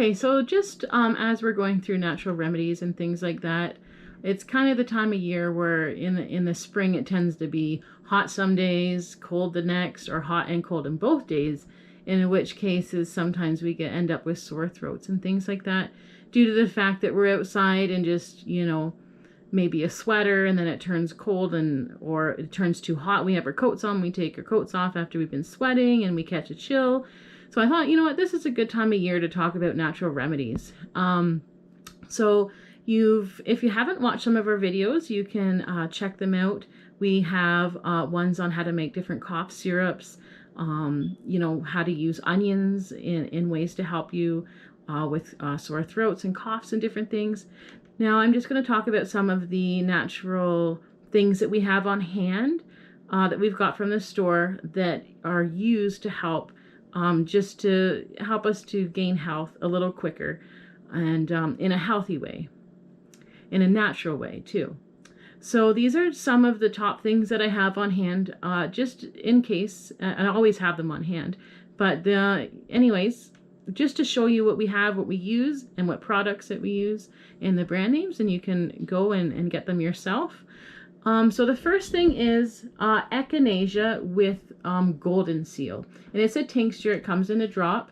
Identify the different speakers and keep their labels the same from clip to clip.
Speaker 1: Okay, so just as we're going through natural remedies and things like that, it's kind of the time of year where in the spring it tends to be hot some days, cold the next, or hot and cold in both days. In which cases sometimes we end up with sore throats and things like that due to the fact that we're outside and just maybe a sweater and then it turns cold or it turns too hot. We have our coats on, we take our coats off after we've been sweating and we catch a chill. So I thought, you know what, this is a good time of year to talk about natural remedies. So if you haven't watched some of our videos, you can check them out. We have ones on how to make different cough syrups, how to use onions in ways to help you with sore throats and coughs and different things. Now I'm just going to talk about some of the natural things that we have on hand that we've got from the store that are used to help just to help us to gain health a little quicker and in a healthy way, in a natural way too. So these are some of the top things that I have on hand, just in case. I always have them on hand, but anyways, just to show you what we have, what we use, and what products that we use, and the brand names, and you can go and get them yourself. So the first thing is echinacea with Goldenseal, and it's a tincture. It comes in a drop.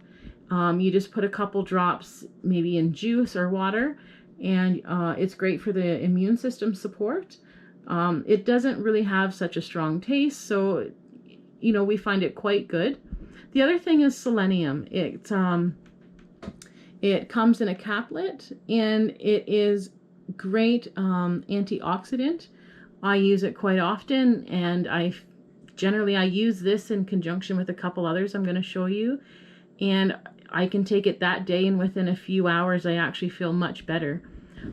Speaker 1: You just put a couple drops maybe in juice or water, and it's great for the immune system support. It doesn't really have such a strong taste, so we find it quite good. The other thing is selenium. It comes in a caplet, and it is great antioxidant. I use it quite often, and I use this in conjunction with a couple others I'm going to show you, and I can take it that day, and within a few hours I actually feel much better.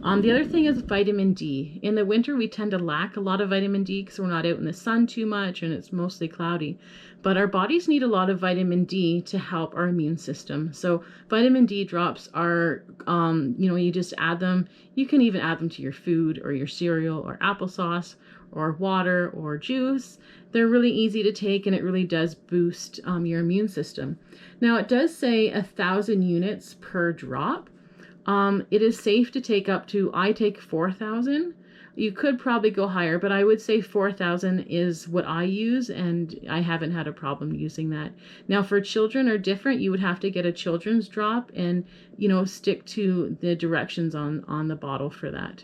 Speaker 1: The other thing is vitamin D. In the winter we tend to lack a lot of vitamin D because we're not out in the sun too much and it's mostly cloudy. But our bodies need a lot of vitamin D to help our immune system. So vitamin D drops are, you just add them. You can even add them to your food or your cereal or applesauce or water or juice. They're really easy to take, and it really does boost your immune system. Now it does say 1,000 units per drop. It is safe to take I take 4,000. You could probably go higher, but I would say 4,000 is what I use, and I haven't had a problem using that. Now for children are different. You would have to get a children's drop and, stick to the directions on the bottle for that,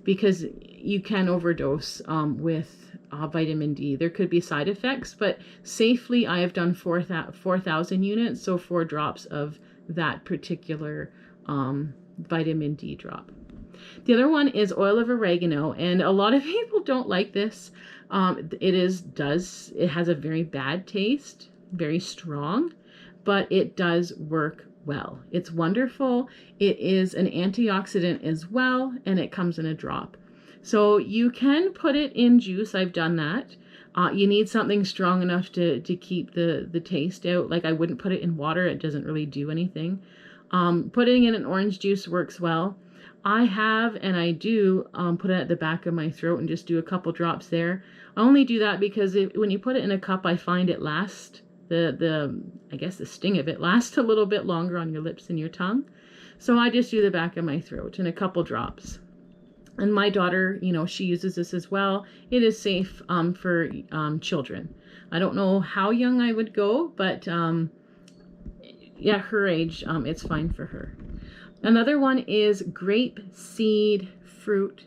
Speaker 1: because you can overdose with vitamin D. There could be side effects, but safely I have done 4,000 units, so 4 drops of that particular vitamin D drop. The other one is oil of oregano, and a lot of people don't like this. It has a very bad taste, very strong, but it does work well. It's wonderful. It is an antioxidant as well, and it comes in a drop. So you can put it in juice. I've done that. You need something strong enough to keep the taste out. Like I wouldn't put it in water. It doesn't really do anything. Putting in an orange juice works well. I have, and I do put it at the back of my throat and just do a couple drops there. I only do that because when you put it in a cup, I find it lasts, I guess the sting of it lasts a little bit longer on your lips and your tongue. So I just do the back of my throat and a couple drops. And my daughter, she uses this as well. It is safe for children. I don't know how young I would go, but yeah, her age, it's fine for her. Another one is grape seed fruit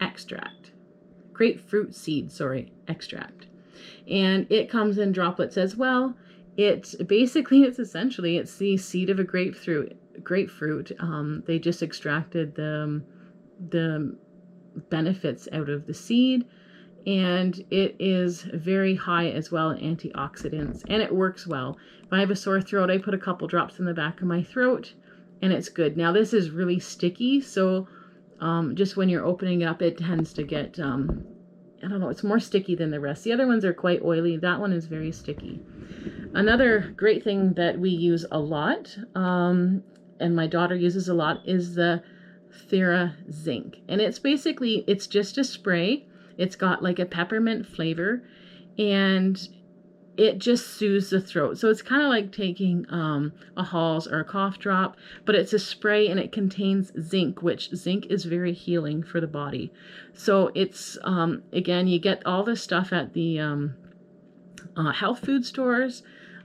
Speaker 1: extract. Grapefruit seed, extract. And it comes in droplets as well. It's essentially the seed of a grapefruit. They just extracted the benefits out of the seed, and it is very high as well in antioxidants, and it works well. If I have a sore throat, I put a couple drops in the back of my throat, and it's good. Now this is really sticky, so just when you're opening up, it tends to get, I don't know, it's more sticky than the rest. The other ones are quite oily. That one is very sticky. Another great thing that we use a lot, and my daughter uses a lot, is the TheraZinc. And it's just a spray. It's got like a peppermint flavor, and it just soothes the throat. So it's kind of like taking a Halls or a cough drop, but it's a spray and it contains zinc, which zinc is very healing for the body. So it's, again, you get all this stuff at the health food stores.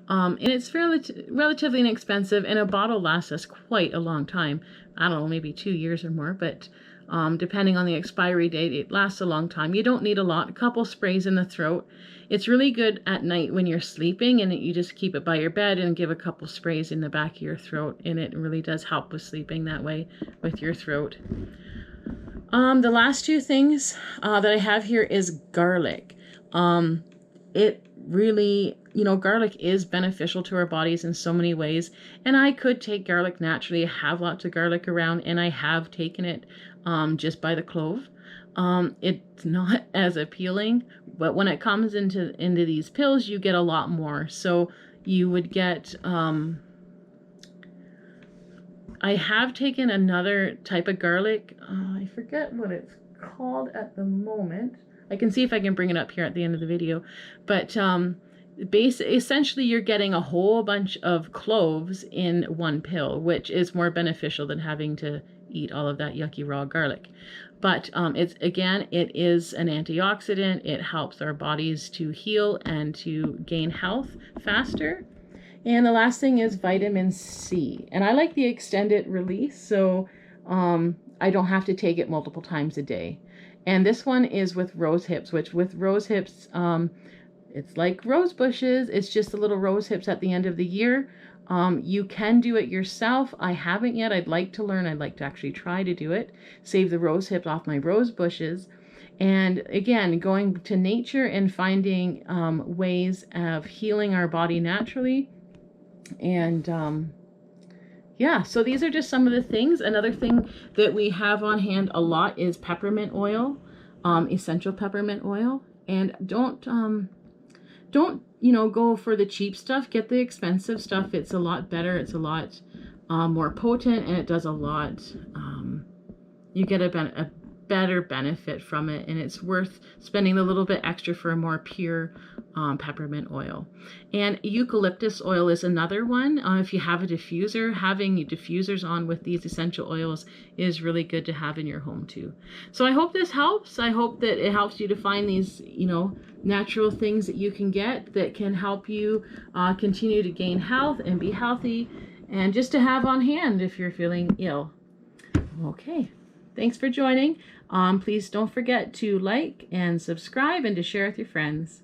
Speaker 1: And it's relatively inexpensive, and a bottle lasts us quite a long time. I don't know, maybe 2 years or more, but depending on the expiry date, it lasts a long time. You don't need a lot, a couple sprays in the throat. It's really good at night when you're sleeping, and you just keep it by your bed and give a couple sprays in the back of your throat, and it really does help with sleeping that way with your throat. The last two things that I have here is garlic. It really, garlic is beneficial to our bodies in so many ways, and I could take garlic naturally. I have lots of garlic around, and I have taken it just by the clove. It's not as appealing, but when it comes into these pills, you get a lot more. So you would get, I have taken another type of garlic. I forget what it's called at the moment. I can see if I can bring it up here at the end of the video, but essentially you're getting a whole bunch of cloves in one pill, which is more beneficial than having to eat all of that yucky raw garlic. But it is an antioxidant. It helps our bodies to heal and to gain health faster. And the last thing is vitamin C. And I like the extended release, so I don't have to take it multiple times a day. And this one is with rose hips, which with rose hips, it's like rose bushes. It's just the little rose hips at the end of the year. You can do it yourself. I haven't yet. I'd like to learn. I'd like to actually try to do it. Save the rose hips off my rose bushes. And again, going to nature and finding ways of healing our body naturally. And yeah, so these are just some of the things. Another thing that we have on hand a lot is peppermint oil, essential peppermint oil. And don't go for the cheap stuff. Get the expensive stuff. It's a lot better. It's a lot more potent, and it does a lot. You get a better benefit from it, and it's worth spending a little bit extra for a more pure peppermint oil. And eucalyptus oil is another one. If you have a diffuser, having diffusers on with these essential oils is really good to have in your home too. So I hope this helps. I hope that it helps you to find these, natural things that you can get that can help you continue to gain health and be healthy, and just to have on hand if you're feeling ill. Okay. Thanks for joining. Please don't forget to like and subscribe and to share with your friends.